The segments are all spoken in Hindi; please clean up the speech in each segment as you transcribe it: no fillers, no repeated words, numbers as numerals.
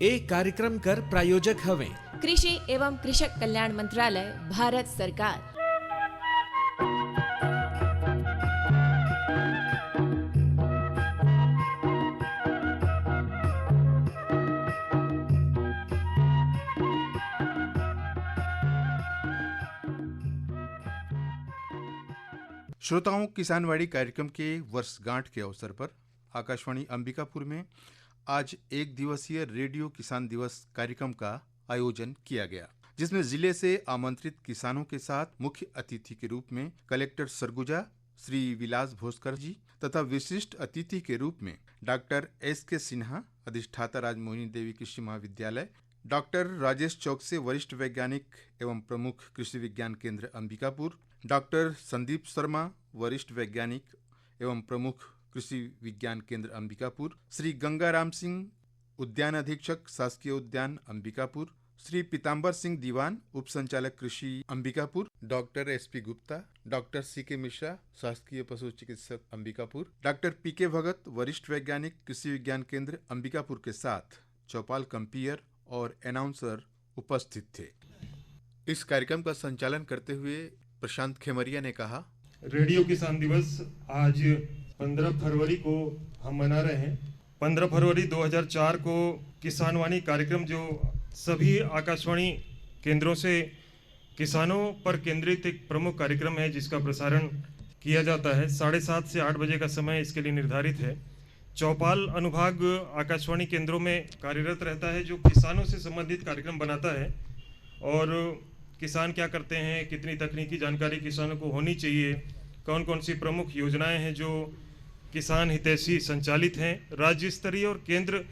ए कार्यक्रम कर प्रायोजक हवे कृषि एवं कृषक कल्याण मंत्रालय, भारत सरकार। श्रोताओं, किसानवाड़ी कार्यक्रम के वर्षगांठ के अवसर पर आकाशवाणी अंबिकापुर में आज एक दिवसीय रेडियो किसान दिवस कार्यक्रम का आयोजन किया गया, जिसमें जिले से आमंत्रित किसानों के साथ मुख्य अतिथि के रूप में कलेक्टर सरगुजा श्री विलास भोसकर जी तथा विशिष्ट अतिथि के रूप में डॉक्टर एस.के. सिन्हा, अधिष्ठाता राजमोहिनी देवी कृषि महाविद्यालय, डॉक्टर राजेश चौकसे, वरिष्ठ वैज्ञानिक एवं प्रमुख कृषि विज्ञान केंद्र अंबिकापुर, डॉक्टर संदीप शर्मा, वरिष्ठ वैज्ञानिक एवं प्रमुख कृषि विज्ञान केंद्र अंबिकापुर, श्री गंगाराम सिंह, उद्यान अधीक्षक शासकीय उद्यान अंबिकापुर, श्री पीताम्बर सिंह दीवान, उप संचालक कृषि Ambikapur, doctor SP. Gupta, doctor C K. Mishra, शासकीय पशु चिकित्सक अंबिकापुर, डॉक्टर पी.के. भगत, वरिष्ठ वैज्ञानिक कृषि विज्ञान केंद्र अंबिकापुर के साथ चौपाल कंपियर और अनाउंसर उपस्थित थे। इस कार्यक्रम का संचालन करते हुए प्रशांत खेमरिया ने कहा, रेडियो किसान दिवस आज 15 फरवरी को हम मना रहे हैं। 15 फरवरी 2004 को किसानवाणी कार्यक्रम जो सभी आकाशवाणी केंद्रों से किसानों पर केंद्रित एक प्रमुख कार्यक्रम है, जिसका प्रसारण किया जाता है। 7:30 से 8 बजे का समय इसके लिए निर्धारित है। चौपाल अनुभाग आकाशवाणी केंद्रों में कार्यरत रहता है, जो किसानों से संबंधित कार्यक्रम बनाता है और किसान क्या करते हैं, कितनी तकनीकी जानकारी किसानों को होनी चाहिए, कौन कौन सी प्रमुख योजनाएं हैं जो किसान हितैषी संचालित हैं, राज्य स्तरीय और केंद्र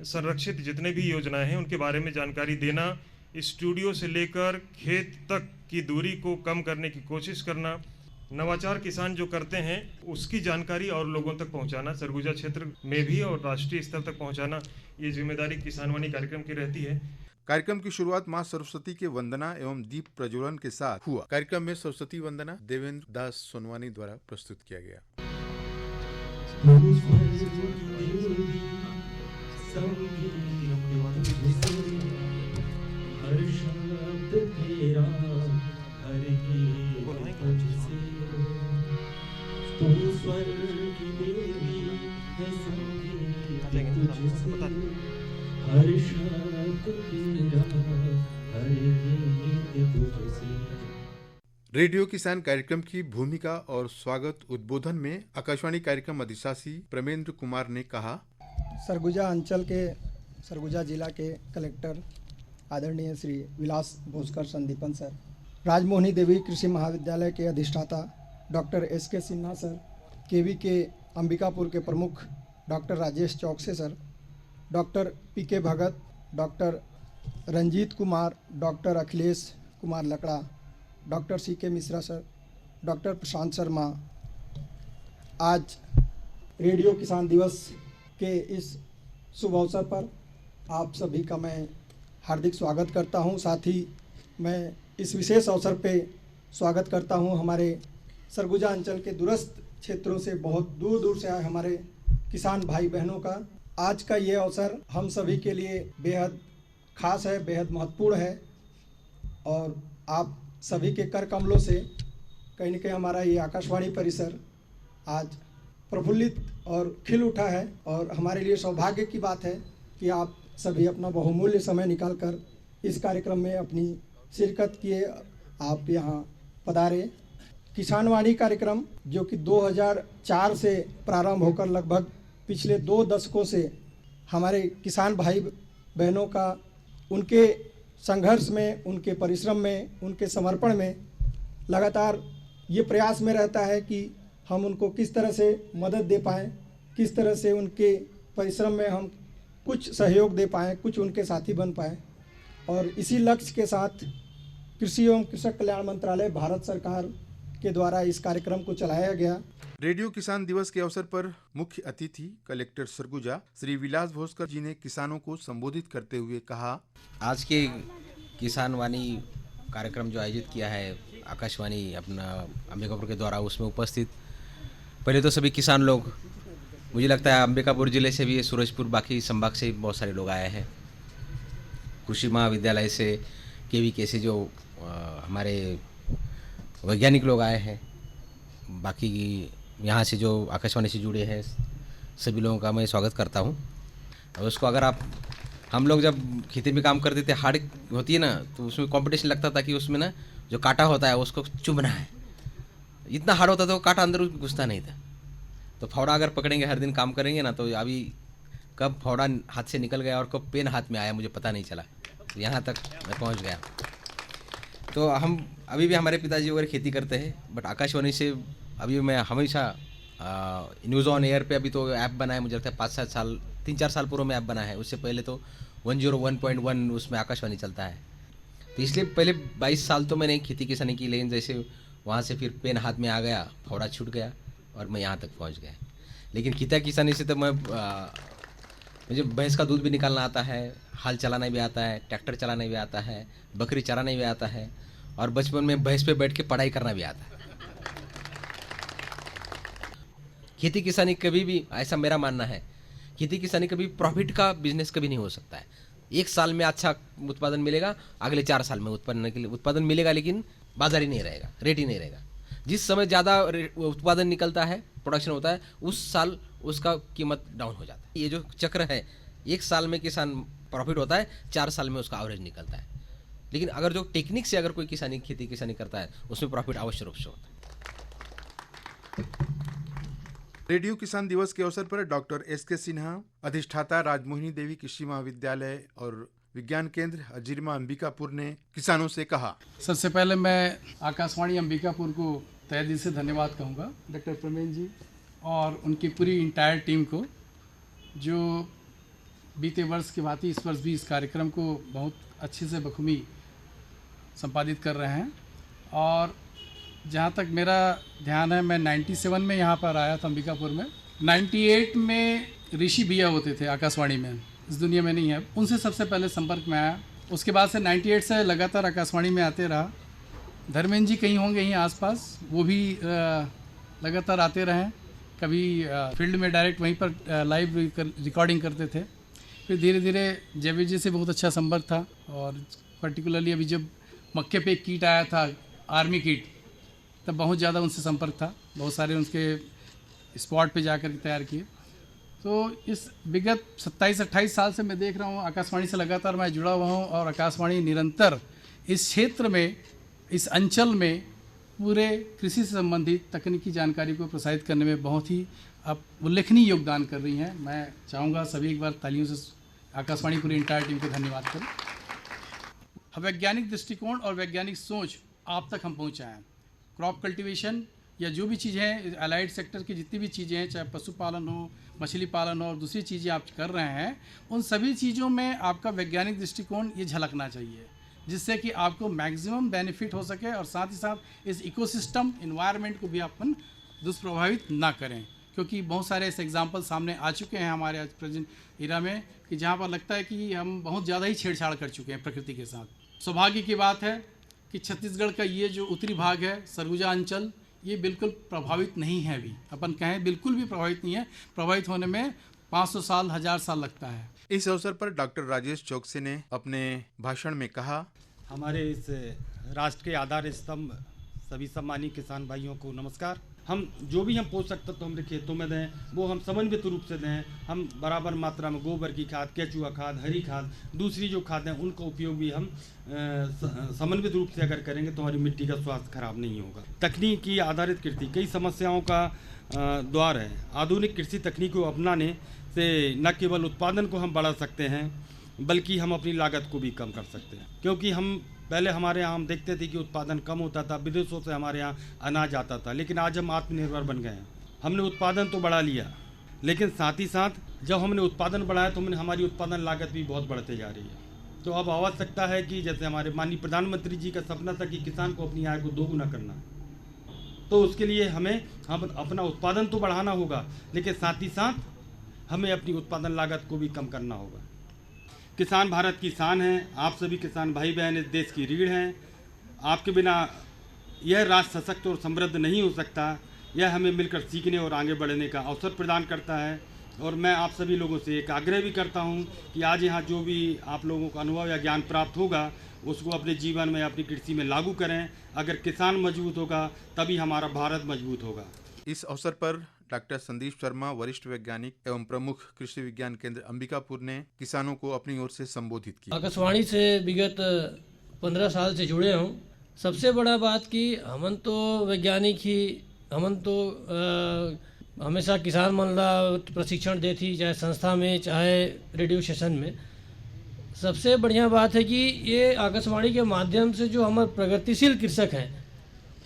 संरक्षित जितने भी योजनाएं हैं उनके बारे में जानकारी देना, स्टूडियो से लेकर खेत तक की दूरी को कम करने की कोशिश करना, नवाचार किसान जो करते हैं उसकी जानकारी और लोगों तक पहुंचाना, सरगुजा क्षेत्र में भी और राष्ट्रीय स्तर तक पहुंचाना, ये जिम्मेदारी किसानवाणी कार्यक्रम की रहती है। कार्यक्रम की शुरुआत मां सरस्वती के वंदना एवं दीप प्रज्वलन के साथ हुआ। कार्यक्रम में सरस्वती वंदना देवेंद्र दास सोनवानी द्वारा प्रस्तुत किया गया। रेडियो किसान कार्यक्रम की भूमिका और स्वागत उद्बोधन में आकाशवाणी कार्यक्रम अधिशासी प्रेमेंद्र कुमार ने कहा, सरगुजा अंचल के सरगुजा जिला के कलेक्टर आदरणीय श्री विलास भोसकर संदीपन सर, राजमोहिनी देवी कृषि महाविद्यालय के अधिष्ठाता doctor S K. Sinha sir, KV के अंबिकापुर के प्रमुख doctor Rajesh Chouksey sir, doctor P K. Bhagat, doctor Ranjeet Kumar, doctor Akhilesh Kumar Lakra, doctor C K. Mishra sir, doctor Prashant Sharma, आज रेडियो किसान दिवस के इस शुभ अवसर पर आप सभी का मैं हार्दिक स्वागत करता हूं। साथ ही मैं इस विशेष अवसर पे स्वागत करता हूं हमारे सरगुजा अंचल के दूरस्थ क्षेत्रों से, बहुत दूर दूर से आए हमारे किसान भाई बहनों का। आज का ये अवसर हम सभी के लिए बेहद खास है, बेहद महत्वपूर्ण है और आप सभी के कर कमलों से कहीं न कहीं हमारा ये आकाशवाणी परिसर आज प्रफुल्लित और खिल उठा है और हमारे लिए सौभाग्य की बात है कि आप सभी अपना बहुमूल्य समय निकालकर इस कार्यक्रम में अपनी शिरकत किए, आप यहाँ पधारे। किसानवाणी कार्यक्रम जो कि 2004 से प्रारंभ होकर लगभग पिछले 2 दशकों से हमारे किसान भाई बहनों का उनके संघर्ष में, उनके परिश्रम में, उनके समर्पण में लगातार ये प्रयास में रहता है कि हम उनको किस तरह से मदद दे पाएँ, किस तरह से उनके परिश्रम में हम कुछ सहयोग दे पाएँ, कुछ उनके साथी बन पाएँ। और इसी लक्ष्य के साथ कृषि एवं कृषक कल्याण मंत्रालय, भारत सरकार के द्वारा इस कार्यक्रम को चलाया गया। रेडियो किसान दिवस के अवसर पर मुख्य अतिथि कलेक्टर सरगुजा श्री विलास भोसकर जी ने किसानों को संबोधित करते हुए कहा, आज के किसानवाणी कार्यक्रम जो आयोजित किया है आकाशवाणी अपना अंबिकापुर के द्वारा, उसमें उपस्थित पहले तो सभी किसान लोग, मुझे लगता है अंबिकापुर ज़िले से भी, सूरजपुर, बाकी संभाग से बहुत सारे लोग आए हैं। कृषि महाविद्यालय से KVK से जो हमारे वैज्ञानिक लोग आए हैं, बाकी यहाँ से जो आकाशवाणी से जुड़े हैं सभी लोगों का मैं स्वागत करता हूँ। और उसको अगर आप हम लोग जब खेती में काम करते थे, हार्ड होती है ना, तो उसमें कंपटीशन लगता था कि उसमें ना जो कांटा होता है उसको चुभना है। इतना हार्ड होता था वो कांटा अंदर घुसता नहीं था। तो फावड़ा अगर पकड़ेंगे, हर दिन काम करेंगे ना, तो अभी कब फावड़ा हाथ से निकल गया और कब पेन हाथ में आया मुझे पता नहीं चला। तो यहाँ तक मैं पहुँच गया। तो हम अभी भी हमारे पिताजी वगैरह खेती करते हैं, बट आकाशवाणी से अभी मैं हमेशा न्यूज़ ऑन एयर पे अभी तो ऐप बना है, मुझे लगता है 5-7 साल 3-4 साल पूर्व में ऐप बना है। उससे पहले तो 101.1 उसमें आकाशवाणी चलता है। तो इसलिए पहले 22 साल तो मैंने खेती किसानी की, लेकिन जैसे वहाँ से फिर पेन हाथ में आ गया, फावड़ा छूट गया और मैं यहाँ तक पहुँच गया। लेकिन खेती किसानी से तो मैं मुझे भैंस का दूध भी निकालना आता है, हल चलाना भी आता है, ट्रैक्टर चलाना भी आता है, बकरी चराना भी आता है, और बचपन में भैंस पे बैठ के पढ़ाई करना भी आता है। खेती किसानी कभी भी, ऐसा मेरा मानना है, खेती किसानी कभी प्रॉफिट का बिजनेस कभी नहीं हो सकता है। एक साल में अच्छा उत्पादन मिलेगा, अगले 4 साल में उत्पादन मिलेगा, लेकिन बाजार ही नहीं रहेगा, रेट ही नहीं रहेगा। जिस समय ज़्यादा उत्पादन निकलता है, प्रोडक्शन होता है, उस साल उसका कीमत डाउन हो जाता है। ये जो चक्र है, एक साल में किसान प्रॉफिट होता है, 4 साल में उसका एवरेज निकलता है। लेकिन अगर जो टेक्निक से अगर कोई खेती किसानी करता है, उसमें प्रॉफिट अवश्य रूप से होता है। रेडियो किसान दिवस के अवसर पर डॉक्टर SK सिन्हा, अधिष्ठाता राजमोहिनी देवी कृषि महाविद्यालय और विज्ञान केंद्र अजीरमा अंबिकापुर ने किसानों से कहा। सबसे पहले मैं आकाशवाणी अंबिकापुर को तहे दिल से धन्यवाद कहूँगा, डॉक्टर प्रवीण जी और उनकी पूरी इंटायर टीम को, जो बीते वर्ष के भांति इस वर्ष भी इस कार्यक्रम को बहुत अच्छे से बखूबी संपादित कर रहे हैं। और जहाँ तक मेरा ध्यान है, मैं 97 में यहाँ पर आया था अंबिकापुर में। 98 में ऋषि भैया होते थे आकाशवाणी में, इस दुनिया में नहीं है, उनसे सबसे पहले संपर्क में आया। उसके बाद से 98 से लगातार आकाशवाणी में आते रहा। धर्मेंद्र जी कहीं होंगे यहीं आसपास, वो भी लगातार आते रहे। कभी फील्ड में डायरेक्ट वहीं पर लाइव रिकॉर्डिंग करते थे। फिर धीरे धीरे जयवीर जी से बहुत अच्छा संपर्क था, और पर्टिकुलरली अभी जब मक्के पे एक कीट आया था, आर्मी कीट, तब बहुत ज़्यादा उनसे संपर्क था। बहुत सारे उनके स्पॉट पे जाकर के तैयार किए। तो इस विगत 27-28 साल से मैं देख रहा हूँ आकाशवाणी से लगातार मैं जुड़ा हुआ हूँ, और आकाशवाणी निरंतर इस क्षेत्र में, इस अंचल में पूरे कृषि से संबंधित तकनीकी जानकारी को प्रसारित करने में बहुत ही अब उल्लेखनीय योगदान कर रही हैं। मैं चाहूँगा सभी एक बार तालियों से आकाशवाणी पूरी इंटायर टीम को धन्यवाद करें। वैज्ञानिक दृष्टिकोण और वैज्ञानिक सोच आप तक हम पहुँचाएँ। क्रॉप कल्टीवेशन या जो भी चीज़ें हैं, अलाइड सेक्टर की जितनी भी चीज़ें हैं, चाहे पशुपालन हो, मछली पालन हो और दूसरी चीज़ें आप कर रहे हैं, उन सभी चीज़ों में आपका वैज्ञानिक दृष्टिकोण ये झलकना चाहिए, जिससे कि आपको मैक्सिमम बेनिफिट हो सके, और साथ ही साथ इस इकोसिस्टम इन्वायरमेंट को भी अपन दुष्प्रभावित ना करें। क्योंकि बहुत सारे ऐसे एग्जाम्पल सामने आ चुके हैं हमारे आज प्रेजेंट इरा में, कि जहाँ पर लगता है कि हम बहुत ज़्यादा ही छेड़छाड़ कर चुके हैं प्रकृति के साथ। सौभाग्य की बात है कि छत्तीसगढ़ का ये जो उत्तरी भाग है, सरगुजा अंचल, ये बिल्कुल प्रभावित नहीं है। अभी अपन कहें बिल्कुल भी प्रभावित नहीं है। प्रभावित होने में 500 साल 1000 साल लगता है। इस अवसर पर डॉक्टर राजेश चौकसी ने अपने भाषण में कहा, हमारे इस राष्ट्र के आधार स्तंभ सभी सम्मानीय किसान भाइयों को नमस्कार। हम जो भी हम पोषक तत्व हमारे खेतों में दें, वो हम समन्वित रूप से दें। हम बराबर मात्रा में गोबर की खाद, केचुआ खाद, हरी खाद, दूसरी जो खाद हैं उनका उपयोग भी हम समन्वित रूप से अगर करेंगे तो हमारी मिट्टी का स्वास्थ्य खराब नहीं होगा। तकनीकी आधारित कृषि कई समस्याओं का द्वार है। आधुनिक कृषि तकनीक को अपनाने से न केवल उत्पादन को हम बढ़ा सकते हैं, बल्कि हम अपनी लागत को भी कम कर सकते हैं। क्योंकि हम पहले हमारे यहाँ हम देखते थे कि उत्पादन कम होता था, विदेशों से हमारे यहाँ अनाज आता था, लेकिन आज हम आत्मनिर्भर बन गए हैं। हमने उत्पादन तो बढ़ा लिया, लेकिन साथ ही साथ जब हमने उत्पादन बढ़ाया तो हमारी उत्पादन लागत भी बहुत बढ़ते जा रही है। तो अब आवश्यकता है कि जैसे हमारे माननीय प्रधानमंत्री जी का सपना था कि किसान को अपनी आय को दोगुना करना है, तो उसके लिए हम अपना उत्पादन तो बढ़ाना होगा, लेकिन साथ ही साथ हमें अपनी उत्पादन लागत को भी कम करना होगा। किसान भारत की शान है। आप सभी किसान भाई बहन इस देश की रीढ़ हैं। आपके बिना यह राष्ट्र सशक्त और समृद्ध नहीं हो सकता। यह हमें मिलकर सीखने और आगे बढ़ने का अवसर प्रदान करता है। और मैं आप सभी लोगों से एक आग्रह भी करता हूं कि आज यहाँ जो भी आप लोगों को अनुभव या ज्ञान प्राप्त होगा उसको अपने जीवन में, अपनी कृषि में लागू करें। अगर किसान मजबूत होगा तभी हमारा भारत मजबूत होगा। इस अवसर पर डॉक्टर संदीप शर्मा, वरिष्ठ वैज्ञानिक एवं प्रमुख कृषि विज्ञान केंद्र अंबिकापुर ने किसानों को अपनी ओर से संबोधित किया। आकाशवाणी से विगत 15 साल से जुड़े हूँ। सबसे बड़ा बात कि हमन तो वैज्ञानिक ही, हमन तो हमेशा किसान मन ला प्रशिक्षण देती, चाहे संस्था में चाहे रेडियो स्टेशन में। सबसे बढ़िया बात है कि ये आकाशवाणी के माध्यम से जो हमारे प्रगतिशील कृषक हैं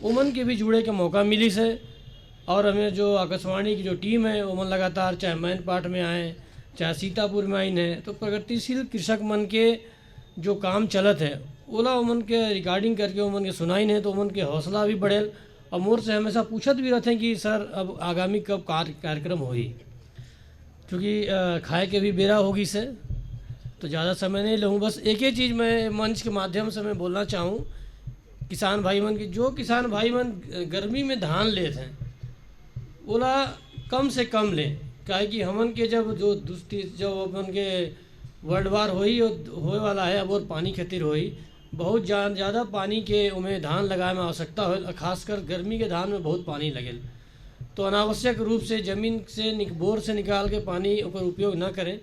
उमन के भी जुड़े के मौका मिली से, और हमें जो आकाशवाणी की जो टीम है उमन लगातार चाहे मैनपाट में आए चाहे सीतापुर में आइन है, तो प्रगतिशील कृषक मन के जो काम चलत है ओला उमन के रिकॉर्डिंग करके उमन के सुनाइन है, तो उमन के हौसला भी बढ़ेल। और मोर से हमेशा पूछत भी रहते हैं कि सर अब आगामी कब कार्यक्रम होगी, क्योंकि खाए के भी बेरा होगी से, तो ज़्यादा समय नहीं लूँ। बस एक ही चीज़ मैं मंच के माध्यम से मैं बोलना चाहूँ किसान भाई मन की, जो किसान भाई मन गर्मी में धान लेते हैं ओला कम से कम लें, काहे कि हमन के जब जब अपन के वर्ल्ड वार होए वाला है अब, और पानी खातिर होई बहुत ज़्यादा पानी के उमें धान लगाए में आवश्यकता हो, खासकर गर्मी के धान में बहुत पानी लगेल। तो अनावश्यक रूप से ज़मीन से बोर से निकाल के पानी ऊपर उपयोग ना करें,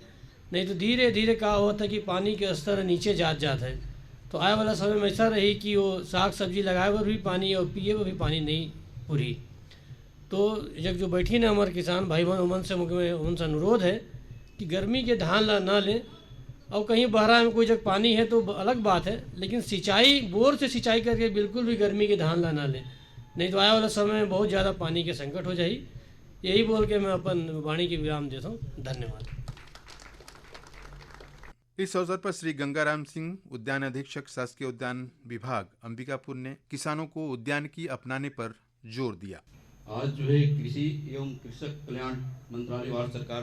नहीं तो धीरे धीरे का होता है कि पानी के स्तर नीचे जाता है। तो आने वाला समय में ऐसा रही कि वो साग सब्जी लगाए पर भी पानी और पिए पर भी पानी नहीं पूरी। तो जब जो बैठी ना हमारे किसान भाई बहन उमन से उनसे अनुरोध है कि गर्मी के धान ला ना लें, और कहीं बहरा में कोई जगह पानी है तो अलग बात है, लेकिन सिंचाई बोर से सिंचाई करके बिल्कुल भी गर्मी के धान ला ना लें, नहीं तो आने वाला समय में बहुत ज़्यादा पानी के संकट हो जाए। यही बोल के मैं अपन वाणी की विराम देता हूँ। धन्यवाद। इस अवसर पर श्री गंगाराम सिंह, उद्यान अधीक्षक, शासकीय उद्यान विभाग अंबिकापुर ने किसानों को उद्यानिकी अपनाने पर जोर दिया। आज जो है कृषि एवं कृषक कल्याण मंत्रालय भारत सरकार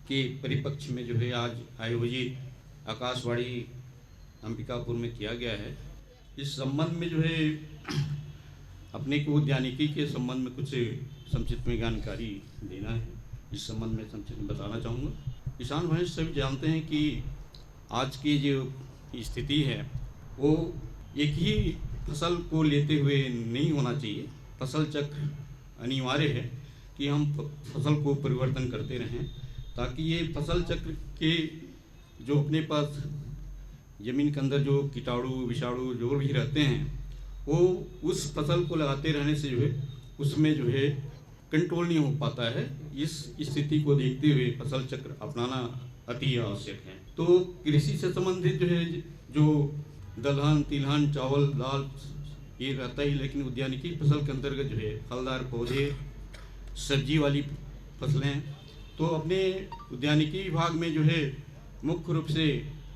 के परिप्रेक्ष्य में जो है आज आयोजित आकाशवाणी अंबिकापुर में किया गया है। इस संबंध में जो है अपने को उद्यानिकी के संबंध में कुछ संक्षिप्त में जानकारी देना है। इस संबंध में संक्षिप्त में बताना चाहूँगा। किसान भाई सभी जानते हैं कि आज की जो स्थिति है वो एक ही फसल को लेते हुए नहीं होना चाहिए। फसल चक्र अनिवार्य है कि हम फसल को परिवर्तन करते रहें, ताकि ये फसल चक्र के जो अपने पास ज़मीन के अंदर जो कीटाणु विषाणु जो भी रहते हैं वो उस फसल को लगाते रहने से जो है उसमें जो है कंट्रोल नहीं हो पाता है। इस स्थिति को देखते हुए फसल चक्र अपनाना अति आवश्यक है। तो कृषि से संबंधित जो है जो दलहन तिलहन चावल दाल ये रहता ही, लेकिन उद्यानिकी फसल के अंतर्गत जो है फलदार पौधे सब्जी वाली फसलें, तो अपने उद्यानिकी विभाग में जो है मुख्य रूप से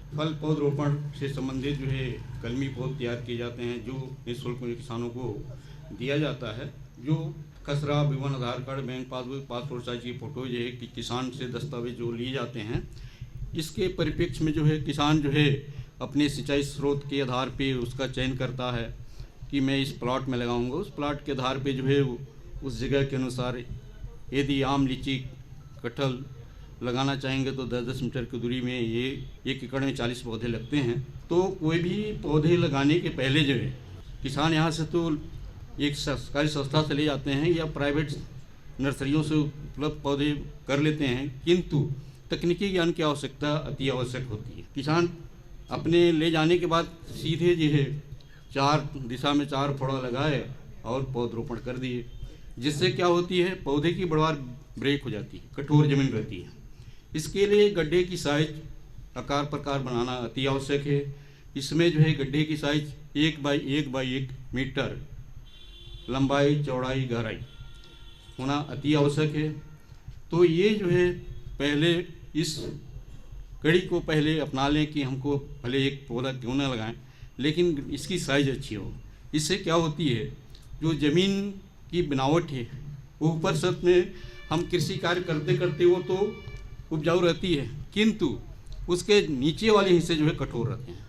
फल पौधरोपण से संबंधित जो है कलमी पौध तैयार किए जाते हैं जो निःशुल्क में किसानों को दिया जाता है। जो खसरा विवरण Aadhaar card bank passbook passport size की फ़ोटो जो है कि किसान से दस्तावेज जो लिए जाते हैं, इसके परिप्रेक्ष्य में जो है किसान जो है अपने सिंचाई स्रोत के आधार पे उसका चयन करता है कि मैं इस प्लॉट में लगाऊंगा। उस प्लॉट के आधार पे जो है उस जगह के अनुसार यदि आम लीची कटहल लगाना चाहेंगे तो 10-10 मीटर की दूरी में ये 1 एकड़ में 40 पौधे लगते हैं। तो कोई भी पौधे लगाने के पहले जो है किसान यहाँ से तो एक सरकारी संस्था से ले जाते हैं या प्राइवेट नर्सरियों से उपलब्ध पौधे कर लेते हैं, किंतु तकनीकी ज्ञान की आवश्यकता अति आवश्यक होती है। किसान अपने ले जाने के बाद सीधे जो है 4 दिशा में 4 फोड़ा लगाए और पौधरोपण कर दिए, जिससे क्या होती है पौधे की बढ़वार ब्रेक हो जाती है, कठोर जमीन रहती है। इसके लिए गड्ढे की साइज आकार प्रकार बनाना अति आवश्यक है। इसमें जो है गड्ढे की साइज 1 बाई 1 मीटर लंबाई चौड़ाई गहराई होना अति आवश्यक है। तो ये जो है पहले इस कड़ी को पहले अपना लें कि हमको भले एक पौधा क्यों ना लगाएं, लेकिन इसकी साइज अच्छी हो। इससे क्या होती है जो ज़मीन की बनावट है वो ऊपर सत में हम कृषि कार्य करते करते वो तो उपजाऊ रहती है, किंतु उसके नीचे वाले हिस्से जो है कठोर रहते हैं।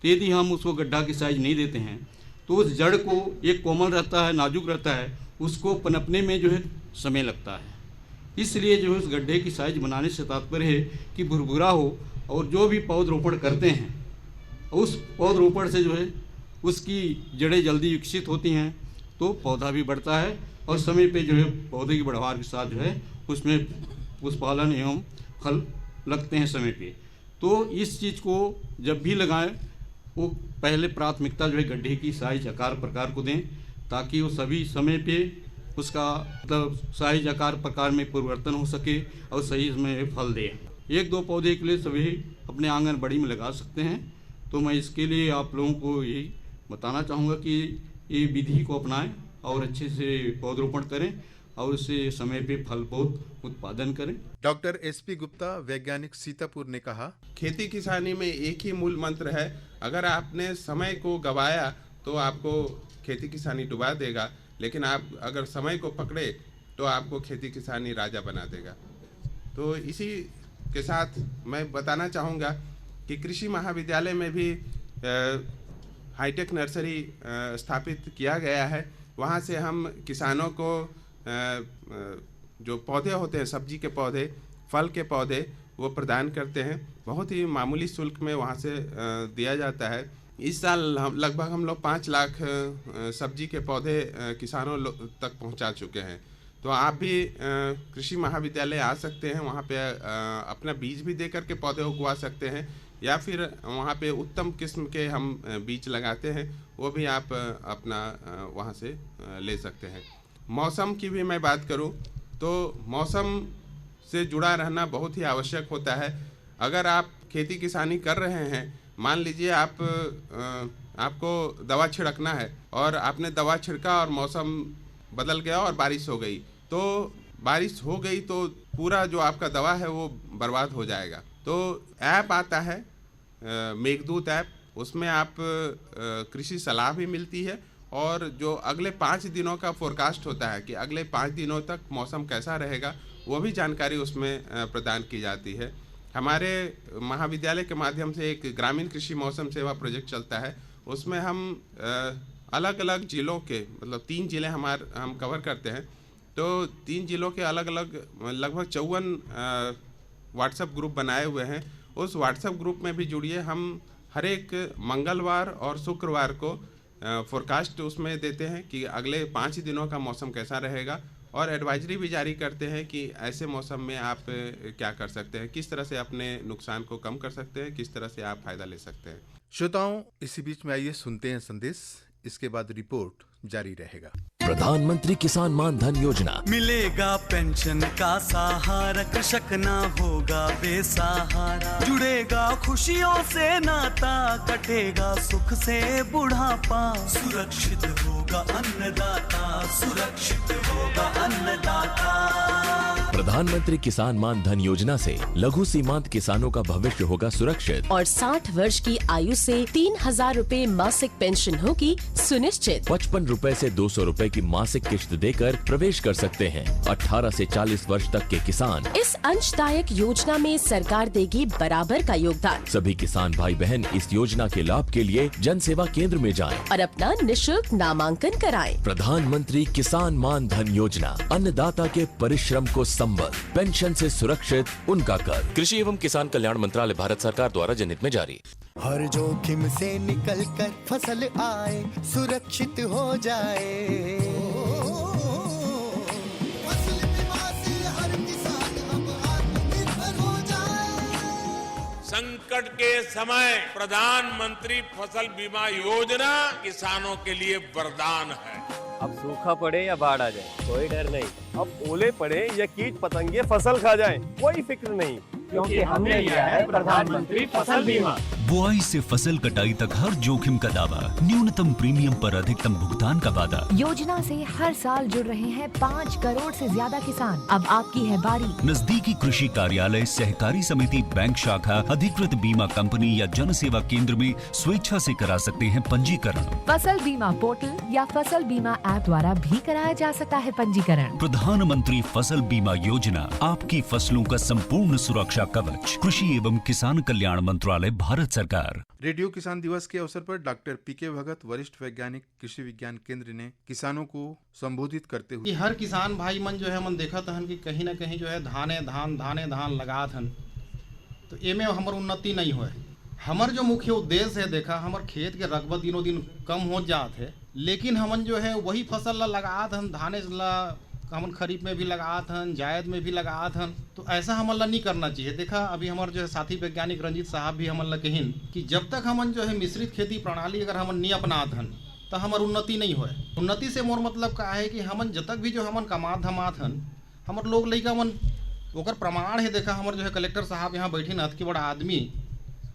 तो यदि हम उसको गड्ढा की साइज नहीं देते हैं तो उस जड़ को एक कोमल रहता है नाजुक रहता है, उसको पनपने में जो है समय लगता है। इसलिए जो है उस गड्ढे की साइज बनाने से तात्पर्य है कि भुरभुरा हो, और जो भी पौधरोपण करते हैं उस पौधरोपण से जो है उसकी जड़ें जल्दी विकसित होती हैं, तो पौधा भी बढ़ता है और समय पे जो है पौधे की बढ़वार के साथ जो है उसमें पुष्पालन एवं फल लगते हैं समय पे। तो इस चीज़ को जब भी लगाएं वो पहले प्राथमिकता जो है गड्ढे की साइज आकार प्रकार को दें, ताकि वो सभी समय पे उसका मतलब साइज आकार प्रकार में परिवर्तन हो सके और सही में फल दे। 1-2 पौधे के लिए सभी अपने आंगनबाड़ी में लगा सकते हैं। तो मैं इसके लिए आप लोगों को यही बताना चाहूँगा कि ये विधि को अपनाएं और अच्छे से पौधरोपण करें और उससे समय पे फल पौध उत्पादन करें। डॉक्टर एसपी गुप्ता, वैज्ञानिक, सीतापुर ने कहा, खेती किसानी में एक ही मूल मंत्र है, अगर आपने समय को गवाया तो आपको खेती किसानी डुबा देगा, लेकिन आप अगर समय को पकड़े तो आपको खेती किसानी राजा बना देगा। तो इसी के साथ मैं बताना चाहूँगा कि कृषि महाविद्यालय में भी हाईटेक नर्सरी स्थापित किया गया है। वहाँ से हम किसानों को जो पौधे होते हैं, सब्जी के पौधे, फल के पौधे, वो प्रदान करते हैं। बहुत ही मामूली शुल्क में वहाँ से दिया जाता है। इस साल हम लगभग 5 लाख सब्जी के पौधे किसानों तक पहुँचा चुके हैं। तो आप भी कृषि महाविद्यालय आ सकते हैं, वहाँ पे अपना बीज भी दे करके पौधे उगवा सकते हैं, या फिर वहाँ पे उत्तम किस्म के हम बीज लगाते हैं, वो भी आप अपना वहाँ से ले सकते हैं। मौसम की भी मैं बात करूँ तो मौसम से जुड़ा रहना बहुत ही आवश्यक होता है। अगर आप खेती किसानी कर रहे हैं, मान लीजिए आपको दवा छिड़कना है और आपने दवा छिड़का और मौसम बदल गया और बारिश हो गई, तो बारिश हो गई तो पूरा जो आपका दवा है वो बर्बाद हो जाएगा। तो ऐप आता है मेघदूत ऐप, उसमें आप कृषि सलाह भी मिलती है और जो अगले 5 दिनों का फोरकास्ट होता है कि अगले 5 दिनों तक मौसम कैसा रहेगा, वो भी जानकारी उसमें प्रदान की जाती है। हमारे महाविद्यालय के माध्यम से एक ग्रामीण कृषि मौसम सेवा प्रोजेक्ट चलता है, उसमें हम अलग अलग जिलों के मतलब 3 जिले हम कवर करते हैं। तो 3 जिलों के अलग अलग लगभग 54 व्हाट्सएप ग्रुप बनाए हुए हैं। उस व्हाट्सएप ग्रुप में भी जुड़िए। हम हर एक मंगलवार और शुक्रवार को फोरकास्ट उसमें देते हैं कि अगले 5 दिनों का मौसम कैसा रहेगा, और एडवाइजरी भी जारी करते हैं कि ऐसे मौसम में आप क्या कर सकते हैं, किस तरह से अपने नुकसान को कम कर सकते हैं, किस तरह से आप फायदा ले सकते हैं। श्रोताओं, इसी बीच में आइए सुनते हैं संदेश, इसके बाद रिपोर्ट जारी रहेगा। प्रधानमंत्री किसान मान धन योजना, मिलेगा पेंशन का सहारा, कृषक ना होगा बेसहारा, जुड़ेगा खुशियों से नाता, कटेगा सुख से बुढ़ापा, सुरक्षित होगा अन्नदाता, सुरक्षित होगा अन्नदाता। प्रधानमंत्री किसान मान धन योजना से लघु सीमांत किसानों का भविष्य होगा सुरक्षित और 60 वर्ष की आयु से 3000 रूपए मासिक पेंशन होगी सुनिश्चित। 55 रूपए से 200 रूपए की मासिक किश्त देकर प्रवेश कर सकते हैं 18 से 40 वर्ष तक के किसान। इस अंशदायक योजना में सरकार देगी बराबर का योगदान। सभी किसान भाई बहन इस योजना के लाभ के लिए जन सेवा केंद्र में जाएं और अपना निशुल्क नामांकन कराएं। प्रधानमंत्री किसान मान धन योजना, अन्नदाता के परिश्रम को संबल, पेंशन से सुरक्षित उनका कर। कृषि एवं किसान कल्याण मंत्रालय, भारत सरकार द्वारा जनहित में जारी। हर जोखिम से निकल कर फसल आए, सुरक्षित हो जाए, फसल बीमा से हर किसान अब आत्मनिर्भर हो जाए। संकट के समय प्रधानमंत्री फसल बीमा योजना किसानों के लिए वरदान है। अब सूखा पड़े या बाढ़ आ जाए कोई डर नहीं, अब ओले पड़े या कीट पतंगे फसल खा जाए कोई फिक्र नहीं, क्योंकि हमने लिया है प्रधानमंत्री फसल बीमा। बुआई से फसल कटाई तक हर जोखिम का दावा, न्यूनतम प्रीमियम पर अधिकतम भुगतान का वादा। योजना से हर साल जुड़ रहे हैं 5 करोड़ से ज्यादा किसान। अब आपकी है बारी। नजदीकी कृषि कार्यालय, सहकारी समिति, बैंक शाखा, अधिकृत बीमा कंपनी या जन सेवा केंद्र में स्वेच्छा से करा सकते हैं पंजीकरण। फसल बीमा पोर्टल या फसल बीमा ऐप द्वारा भी कराया जा सकता है पंजीकरण। प्रधानमंत्री फसल बीमा योजना, आपकी फसलों का संपूर्ण सुरक्षा कवच। कृषि एवं किसान कल्याण मंत्रालय, भारत भारत सरकार। रेडियो किसान दिवस के अवसर पर डॉक्टर पीके भगत, वरिष्ठ वैज्ञानिक कृषि विज्ञान केंद्र, ने किसानों को संबोधित करते हुए कि हर किसान भाई मन जो है मन देखत हन कि कहीं ना कहीं जो है धाने धान लगात हन, तो एमे हमर उन्नति नहीं होए। हमर जो मुख्य उद्देश्य है, देखा हमर खेत के रकबा दिनों दिन कम हो जात है, लेकिन हमन जो है वही फसल ला लगात हन, धाने ला हमन खरीफ में भी लगात हन, जायद में भी लगात हन, तो ऐसा हमन ला नहीं करना चाहिए। देखा अभी हमार जो है साथी वैज्ञानिक रंजीत साहब भी हमन ला कहिन कि जब तक हमन जो है मिश्रित खेती प्रणाली अगर हमन नहीं अपनात हन तो हमार उन्नति नहीं होए। उन्नति से मोर मतलब का है कि हमन जब तक भी जो हमन कमात धमात हन, हमार लोग लइका मन ओकर प्रमाण है। देखा हमार जो है कलेक्टर साहब यहाँ बैठिन हथ के बड़ा आदमी,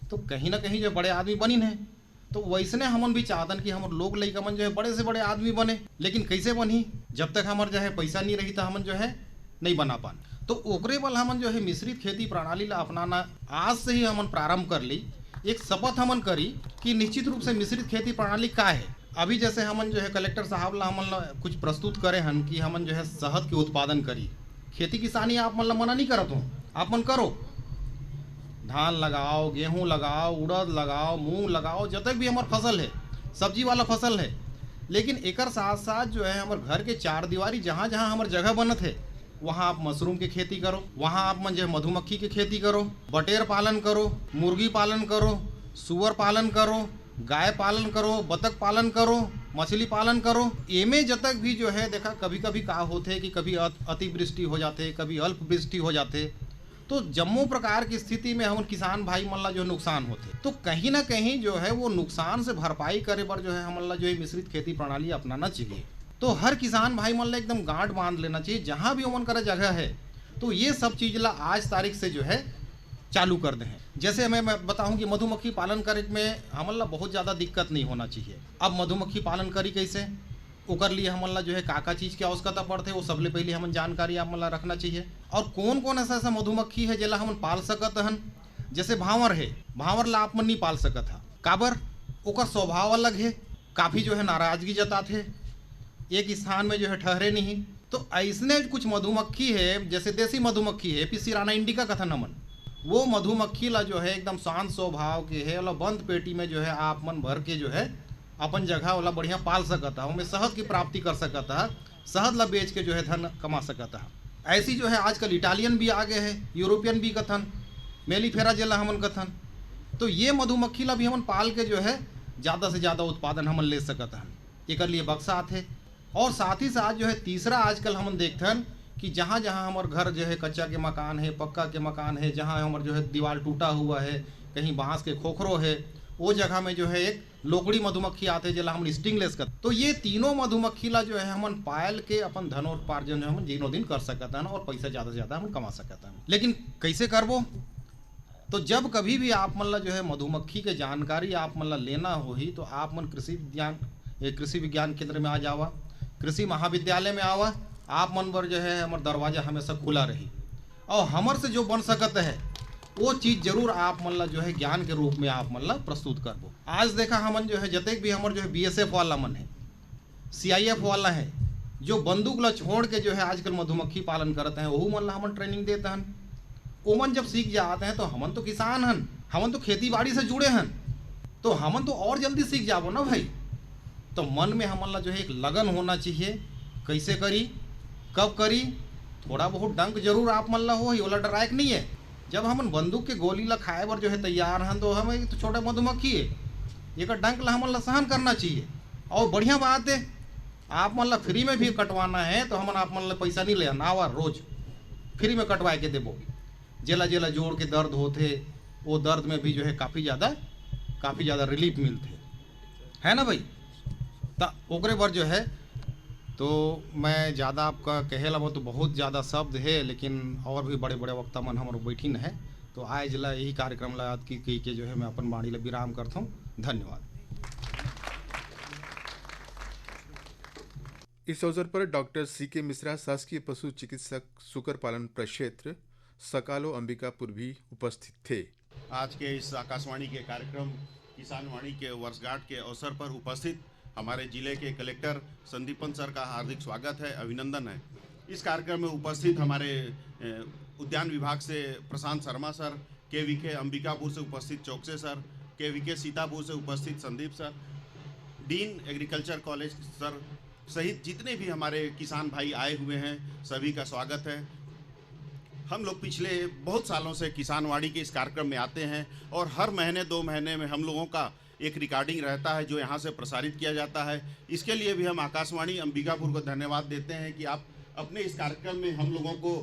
तो कहीं ना कहीं जो बड़े आदमी बनिन है, तो वैसने हमन भी चाहतन कि हमर लोग लइका मन जो है बड़े से बड़े आदमी बने। लेकिन कैसे बनी, जब तक हमार जो है पैसा नहीं रही तो हमन जो है नहीं बना पान। तो ओकरे बल हमन जो है मिश्रित खेती प्रणाली ला अपनाना आज से ही हमन प्रारंभ कर ली। एक शपथ हमन करी कि निश्चित रूप से मिश्रित खेती प्रणाली का है। अभी जैसे हमन जो है कलेक्टर साहब ला हमन ला कुछ प्रस्तुत करे हन कि हमन जो है शहद के उत्पादन करी। खेती किसानी आप मन ला मना नहीं करत हूँ, आप मन करो, धान लगाओ, गेहूं लगाओ, उड़द लगाओ, मूंग लगाओ, जब तक भी हमार फसल है, सब्जी वाला फसल है। लेकिन एकर साथ साथ जो है हमारे घर के चार दीवारी जहाँ जहाँ हमार जगह बनत है, वहाँ आप मशरूम की खेती करो, वहाँ आप मन जो है मधुमक्खी की खेती करो, बटेर पालन करो, मुर्गी पालन करो, सुअर पालन करो, गाय पालन करो, बतख पालन करो, मछली पालन करो। एमे जब तक भी जो है देखा कभी कभी का होते कि कभी अतिवृष्टि हो जाते, कभी अल्प वृष्टि हो जाते, तो जम्मू प्रकार की स्थिति में हम किसान भाई मन ला जो नुकसान होते, तो कहीं ना कहीं जो है वो नुकसान से भरपाई करे पर जो है हमन ला जो है मिश्रित खेती प्रणाली अपनाना चाहिए। तो हर किसान भाई मन ला एकदम गांठ बांध लेना चाहिए, जहाँ भी उमन करे जगह है तो ये सब चीज ला आज तारीख से जो है चालू कर दें। जैसे मैं बताऊं कि मधुमक्खी पालन करे में हमन ला बहुत ज़्यादा दिक्कत नहीं होना चाहिए। अब मधुमक्खी पालन करी कैसे, ओकर लिए हमन ला जो है का चीज़ की आवश्यकता पड़ते, वो सबले पहले हमन जानकारी हमन ला रखना चाहिए। और कौन कौन ऐसा मधुमक्खी है जेला हमन पाल सकत हन। जैसे भांवर है, भांवर ला आप मन नहीं पाल सकत है, काबर, ओकर स्वभाव अलग है, काफ़ी जो है नाराजगी जताते है, एक स्थान में जो है ठहरे नहीं। तो ऐसने कुछ मधुमक्खी है, जैसे देसी मधुमक्खी है, पिसिराना इंडिका कथन हमन, वो मधुमक्खी ला जो है एकदम शांत स्वभाव के है, वाला बंद पेटी में जो है आप मन भर के जो है अपन जगह वाला बढ़िया पाल सकता है, उनमें शहद की प्राप्ति कर सकता है, शहद ला बेच के जो है धन कमा सकता है। ऐसी जो है आजकल इटालियन भी आगे है, यूरोपियन भी कथन, मेलीफेरा जेला हमन कथन। तो ये मधुमक्खी ला भी हमन पाल के जो है ज़्यादा से ज़्यादा उत्पादन हमन ले सकता है, एक लिए बक्सा थे। और साथ ही साथ जो है तीसरा आजकल हमन देखते हैं कि जहाँ जहाँ हमारे घर जो है कच्चा के मकान है, पक्का के मकान है, जहाँ हमारे जो है दीवार टूटा हुआ है, कहीं बांस के खोखरो है, वो जगह में जो है एक लोकड़ी मधुमक्खी आते जिला हम स्टिंगलेस कर। तो ये तीनों मधुमक्खी ला जो है हमन पायल के अपन धनोपार्जन जो हम दिनों दिन कर सकते हैं और पैसा ज़्यादा से ज़्यादा हम कमा सकते हैं। लेकिन कैसे करबो, तो जब कभी भी आप मन ला जो है मधुमक्खी के जानकारी आप मन ला लेना हो ही, तो आप मन कृषि विज्ञान केंद्र में आ जावा, कृषि महाविद्यालय में आवा, आप मन पर जो है हमार दरवाजा हमेशा खुला रही। और हमर से जो बन सकता है वो चीज़ जरूर आप मन ला जो है ज्ञान के रूप में आप मन ला प्रस्तुत करबो। आज देखा हमन जो है जतेक भी हमर जो है BSF वाला मन है, CIF वाला है, जो बंदूक ला छोड़ के जो है आजकल मधुमक्खी पालन करते हैं, वही मन ला हमन ट्रेनिंग देते हैं। ओमन जब सीख जाते हैं तो हमन तो किसान हन, हमन तो खेती बाड़ी से जुड़े हन, तो हमन तो और जल्दी सीख जाबो ना भाई। तो मन में हमन ला जो है एक लगन होना चाहिए, कैसे करी, कब करी, थोड़ा बहुत डंक जरूर आप मन ला हो ही, ओला डरायक नहीं है। जब हमन बंदूक के गोली ला खाए बर जो है तैयार हैं, तो हमें तो छोटा मधुमक्खी है, एक डंक ला हमन ला सहन करना चाहिए। और बढ़िया बात है, आप मन ला फ्री में भी कटवाना है तो हमन आप मन ला पैसा नहीं ले नावा, रोज फ्री में कटवाए के देबो। जेला जेला जोड़ के दर्द होते, वो दर्द में भी जो है काफ़ी ज़्यादा रिलीफ मिलते है ना भाई। तो ओकरे बर जो है, तो मैं ज़्यादा आपका कहे ला तो बहुत ज़्यादा शब्द है, लेकिन और भी बड़े बड़े वक्ता मन हमारे बैठी है। तो आज ला यही कार्यक्रम ला याद की के जो है मैं अपन वाणी ला विराम करता हूँ। धन्यवाद। इस अवसर पर डॉक्टर CK मिश्रा, शासकीय पशु चिकित्सक, सुकर पालन प्रक्षेत्र, सकालो, अंबिकापुर भी उपस्थित थे। आज के इस आकाशवाणी के कार्यक्रम किसान वाणी के वर्षगांठ के अवसर पर उपस्थित हमारे जिले के कलेक्टर संदीपन सर का हार्दिक स्वागत है, अभिनंदन है। इस कार्यक्रम में उपस्थित हमारे उद्यान विभाग से प्रशांत शर्मा सर, KVK अंबिकापुर से उपस्थित चौकसे सर, KVK सीतापुर से उपस्थित Sandeep sir, dean agriculture college sir सहित जितने भी हमारे किसान भाई आए हुए हैं, सभी का स्वागत है। हम लोग पिछले बहुत सालों से किसानवाड़ी के इस कार्यक्रम में आते हैं और हर महीने 2 महीने में हम लोगों का एक रिकॉर्डिंग रहता है जो यहाँ से प्रसारित किया जाता है। इसके लिए भी हम आकाशवाणी अंबिकापुर को धन्यवाद देते हैं कि आप अपने इस कार्यक्रम में हम लोगों को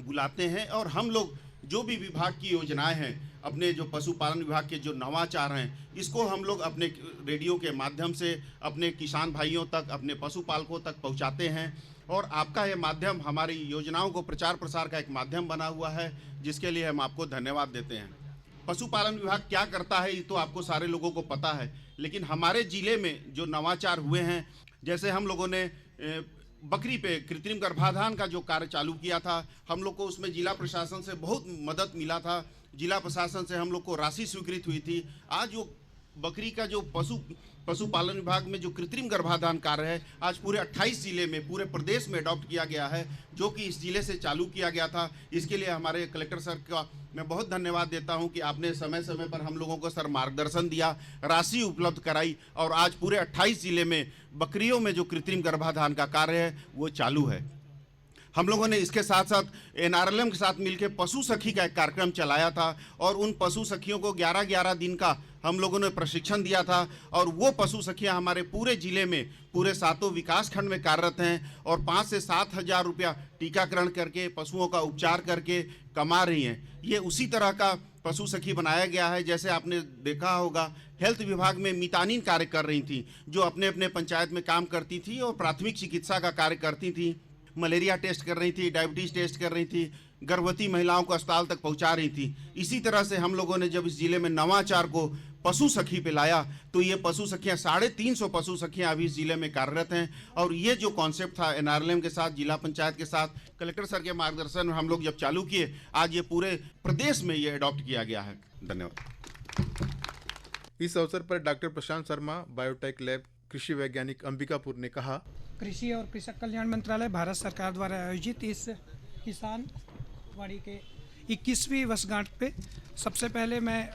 बुलाते हैं और हम लोग जो भी विभाग की योजनाएं हैं, अपने जो पशुपालन विभाग के जो नवाचार हैं, इसको हम लोग अपने रेडियो के माध्यम से अपने किसान भाइयों तक, अपने पशुपालकों तक पहुंचाते हैं। और आपका ये माध्यम हमारी योजनाओं को प्रचार प्रसार का एक माध्यम बना हुआ है, जिसके लिए हम आपको धन्यवाद देते हैं। पशुपालन विभाग क्या करता है ये तो आपको सारे लोगों को पता है, लेकिन हमारे ज़िले में जो नवाचार हुए हैं, जैसे हम लोगों ने बकरी पे कृत्रिम गर्भाधान का जो कार्य चालू किया था, हम लोग को उसमें जिला प्रशासन से बहुत मदद मिला था। जिला प्रशासन से हम लोग को राशि स्वीकृत हुई थी। आज वो बकरी का जो पशुपालन विभाग में जो कृत्रिम गर्भाधान कार्य है, आज पूरे 28 जिले में, पूरे प्रदेश में अडॉप्ट किया गया है, जो कि इस जिले से चालू किया गया था। इसके लिए हमारे कलेक्टर सर का मैं बहुत धन्यवाद देता हूं कि आपने समय समय पर हम लोगों को सर मार्गदर्शन दिया, राशि उपलब्ध कराई और आज पूरे 28 जिले में बकरियों में जो कृत्रिम गर्भाधान का कार्य है वो चालू है। हम लोगों ने इसके साथ साथ NRLM के साथ मिलकर पशु सखी का एक कार्यक्रम चलाया था और उन पशु सखियों को 11-11 दिन का हम लोगों ने प्रशिक्षण दिया था और वो पशु सखियाँ हमारे पूरे ज़िले में, पूरे 7 विकास खंड में कार्यरत हैं और 5 से 7 हज़ार रुपया टीकाकरण करके, पशुओं का उपचार करके कमा रही हैं। ये उसी तरह का पशु सखी बनाया गया है जैसे आपने देखा होगा हेल्थ विभाग में मितानिन कार्य कर रही थी, जो अपने अपने पंचायत में काम करती थी और प्राथमिक चिकित्सा का कार्य करती थी, मलेरिया टेस्ट कर रही थी, डायबिटीज़ टेस्ट कर रही थी, गर्भवती महिलाओं को अस्पताल तक पहुंचा रही थी। इसी तरह से हम लोगों ने जब इस जिले में नवाचार को पशु सखी पे लाया तो ये पशु सखियाँ 350 पशु सखियाँ अभी इस जिले में कार्यरत हैं। और ये जो कॉन्सेप्ट था NRLM के साथ, जिला पंचायत के साथ, कलेक्टर सर के मार्गदर्शन में हम लोग जब चालू किए, आज ये पूरे प्रदेश में ये अडॉप्ट किया गया है। धन्यवाद। इस अवसर पर doctor Prashant Sharma, biotech lab कृषि वैज्ञानिक अंबिकापुर ने कहा, कृषि और कृषक कल्याण मंत्रालय भारत सरकार द्वारा आयोजित इस किसान वाड़ी के 21वीं वर्षगांठ पे सबसे पहले मैं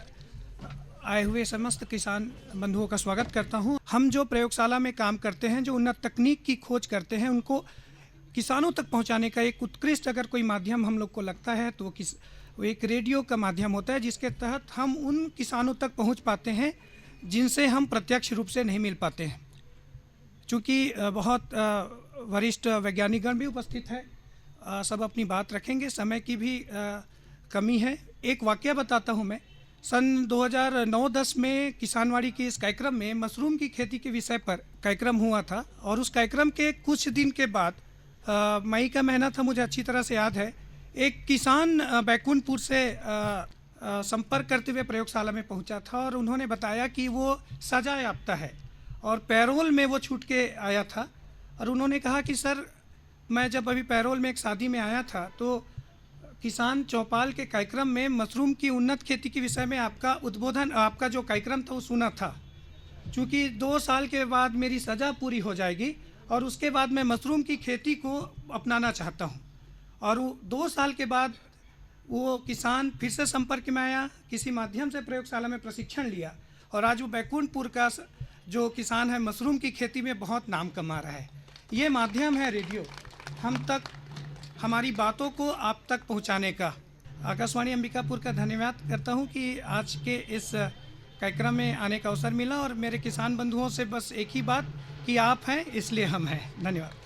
आए हुए समस्त किसान बंधुओं का स्वागत करता हूं। हम जो प्रयोगशाला में काम करते हैं, जो उन्नत तकनीक की खोज करते हैं, उनको किसानों तक पहुंचाने का एक उत्कृष्ट अगर कोई माध्यम हम लोग को लगता है तो वो एक रेडियो का माध्यम होता है, जिसके तहत हम उन किसानों तक पहुँच पाते हैं जिनसे हम प्रत्यक्ष रूप से नहीं मिल पाते हैं। चूँकि बहुत वरिष्ठ वैज्ञानिकगण भी उपस्थित है, सब अपनी बात रखेंगे, समय की भी कमी है। एक वाकया बताता हूँ मैं। सन 2009-10 में किसानवाड़ी के इस कार्यक्रम में मशरूम की खेती के विषय पर कार्यक्रम हुआ था और उस कार्यक्रम के कुछ दिन के बाद मई का महीना था, मुझे अच्छी तरह से याद है, एक किसान बैकुंठपुर से संपर्क करते हुए प्रयोगशाला में पहुंचा था और उन्होंने बताया कि वो सजा याफ्ता है और पैरोल में वो छूट के आया था। और उन्होंने कहा कि सर, मैं जब अभी पैरोल में एक शादी में आया था तो किसान चौपाल के कार्यक्रम में मशरूम की उन्नत खेती के विषय में आपका उद्बोधन, आपका जो कार्यक्रम था वो सुना था। चूँकि 2 साल के बाद मेरी सज़ा पूरी हो जाएगी और उसके बाद मैं मशरूम की खेती को अपनाना चाहता हूँ। और 2 साल के बाद वो किसान फिर से संपर्क में आया, किसी माध्यम से प्रयोगशाला में प्रशिक्षण लिया और आज वो बैकुंठपुर का जो किसान है मशरूम की खेती में बहुत नाम कमा रहा है। ये माध्यम है रेडियो, हम तक हमारी बातों को आप तक पहुंचाने का। आकाशवाणी अंबिकापुर का धन्यवाद करता हूं कि आज के इस कार्यक्रम में आने का अवसर मिला और मेरे किसान बंधुओं से बस एक ही बात कि आप हैं इसलिए हम हैं। धन्यवाद।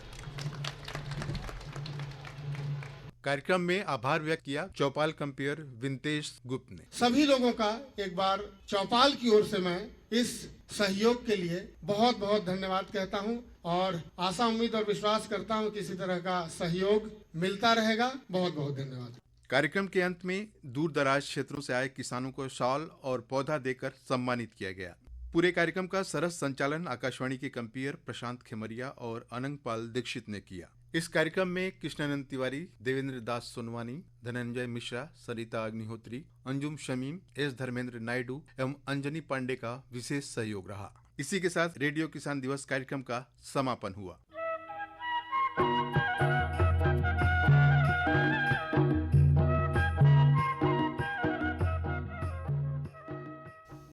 कार्यक्रम में आभार व्यक्त किया चौपाल कंपेयर विंतेश गुप्त ने। सभी लोगों का एक बार चौपाल की ओर से मैं इस सहयोग के लिए बहुत बहुत धन्यवाद कहता हूं और आशा, उम्मीद और विश्वास करता हूं कि इसी तरह का सहयोग मिलता रहेगा। बहुत बहुत धन्यवाद। कार्यक्रम के अंत में दूर दराज क्षेत्रों से आए किसानों को शॉल और पौधा देकर सम्मानित किया गया। पूरे कार्यक्रम का सरस संचालन आकाशवाणी के कंपेयर प्रशांत खेमरिया और अनंगपाल दीक्षित ने किया। इस कार्यक्रम में कृष्णानंद तिवारी, देवेंद्र दास सोनवानी, धनंजय मिश्रा, सरिता अग्निहोत्री, अंजुम शमीम, एस धर्मेंद्र नायडू एवं अंजनी पांडे का विशेष सहयोग रहा। इसी के साथ रेडियो किसान दिवस कार्यक्रम का समापन हुआ।